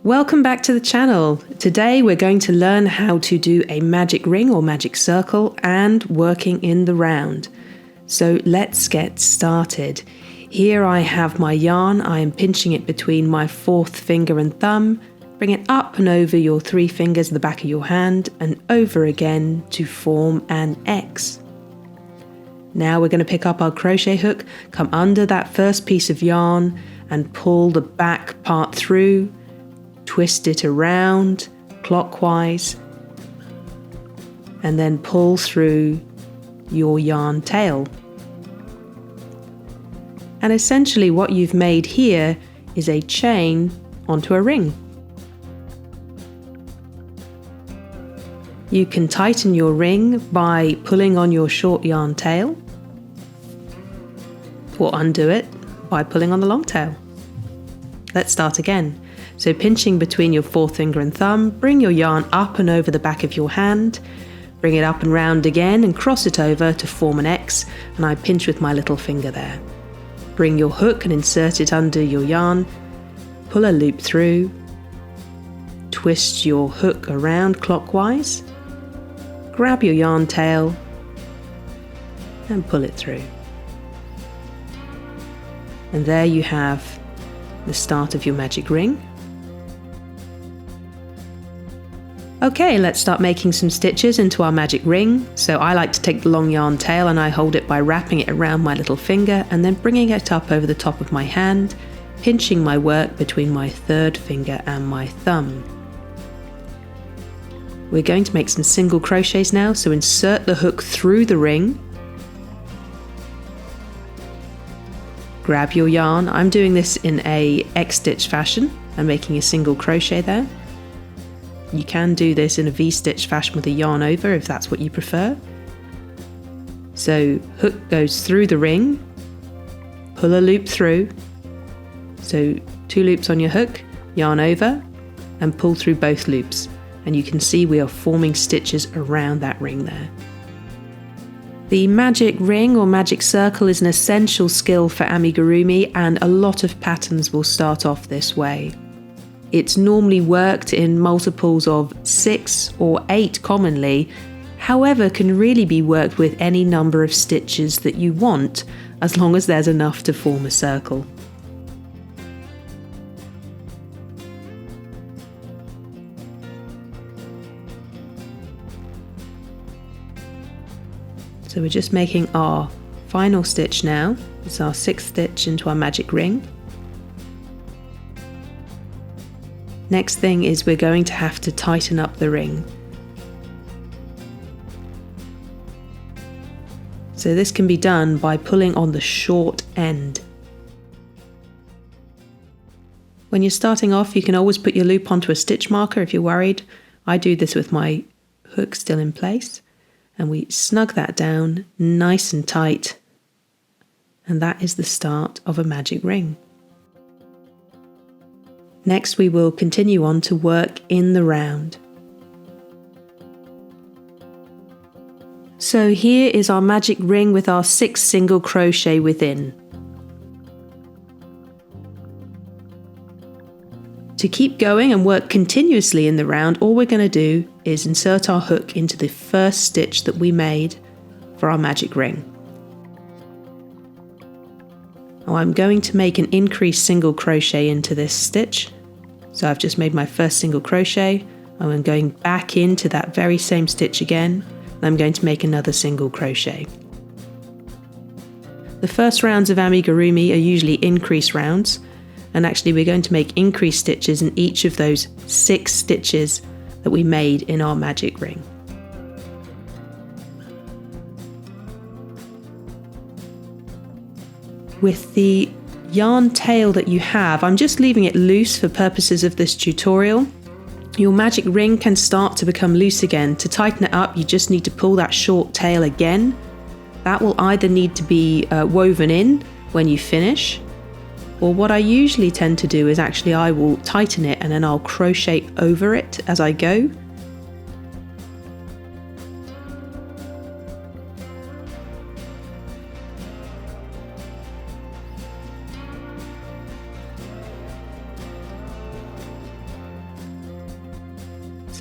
Welcome back to the channel. Today we're going to learn how to do a magic ring or magic circle and working in the round. So let's get started. Here I have my yarn. I am pinching it between my fourth finger and thumb. Bring it up and over your three fingers at the back of your hand and over again to form an X. Now we're going to pick up our crochet hook, come under that first piece of yarn and pull the back part through. Twist it around clockwise and then pull through your yarn tail. And essentially what you've made here is a chain onto a ring. You can tighten your ring by pulling on your short yarn tail or undo it by pulling on the long tail. Let's start again. So pinching between your fourth finger and thumb, bring your yarn up and over the back of your hand, bring it up and round again and cross it over to form an X, and I pinch with my little finger there. Bring your hook and insert it under your yarn, pull a loop through, twist your hook around clockwise, grab your yarn tail and pull it through. And there you have the start of your magic ring. Okay, let's start making some stitches into our magic ring. So I like to take the long yarn tail and I hold it by wrapping it around my little finger and then bringing it up over the top of my hand, pinching my work between my third finger and my thumb. We're going to make some single crochets now, so insert the hook through the ring. Grab your yarn. I'm doing this in a X-stitch fashion. I'm making a single crochet there. You can do this in a V-stitch fashion with a yarn over if that's what you prefer. So hook goes through the ring, pull a loop through. So 2 loops on your hook, yarn over and pull through both loops. And you can see we are forming stitches around that ring there. The magic ring or magic circle is an essential skill for amigurumi, and a lot of patterns will start off this way. It's normally worked in multiples of 6 or 8 commonly, however can really be worked with any number of stitches that you want, as long as there's enough to form a circle. So we're just making our final stitch now. It's our 6th stitch into our magic ring. Next thing is we're going to have to tighten up the ring. So this can be done by pulling on the short end. When you're starting off, you can always put your loop onto a stitch marker if you're worried. I do this with my hook still in place. And we snug that down nice and tight. And that is the start of a magic ring. Next we will continue on to work in the round. So here is our magic ring with our 6 single crochet within. To keep going and work continuously in the round, all we're going to do is insert our hook into the first stitch that we made for our magic ring. Now I'm going to make an increased single crochet into this stitch. So I've just made my first single crochet. I'm going back into that very same stitch again. And I'm going to make another single crochet. The first rounds of amigurumi are usually increase rounds. And actually we're going to make increased stitches in each of those 6 stitches that we made in our magic ring. With the yarn tail that you have, I'm just leaving it loose for purposes of this tutorial. Your magic ring can start to become loose again. To tighten it up, you just need to pull that short tail again. That will either need to be woven in when you finish, or what I usually tend to do is actually I will tighten it and then I'll crochet over it as I go.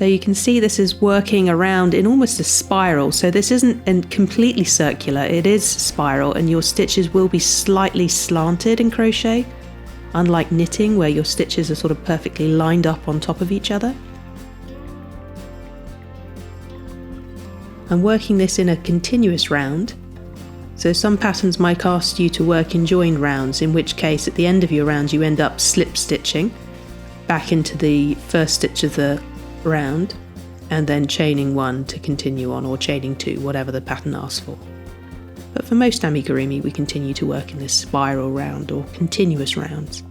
So you can see this is working around in almost a spiral. So this isn't completely circular, it is spiral, and your stitches will be slightly slanted in crochet, unlike knitting where your stitches are sort of perfectly lined up on top of each other. I'm working this in a continuous round. So some patterns might ask you to work in joined rounds, in which case at the end of your round you end up slip stitching back into the first stitch of the round and then chaining 1 to continue on, or chaining 2, whatever the pattern asks for. But for most amigurumi we continue to work in this spiral round or continuous rounds.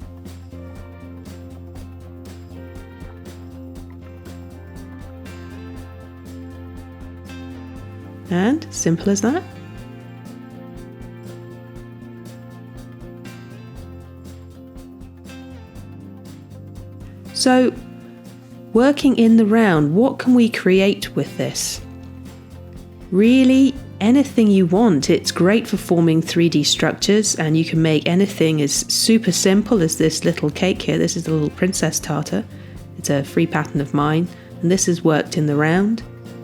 And simple as that. So, working in the round, what can we create with this? Really, anything you want. It's great for forming 3D structures, and you can make anything as super simple as this little cake here. This is the little princess tartar. It's a free pattern of mine, and this is worked in the round.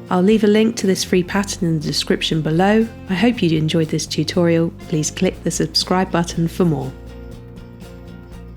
I'll leave a link to this free pattern in the description below. I hope you enjoyed this tutorial. Please click the subscribe button for more.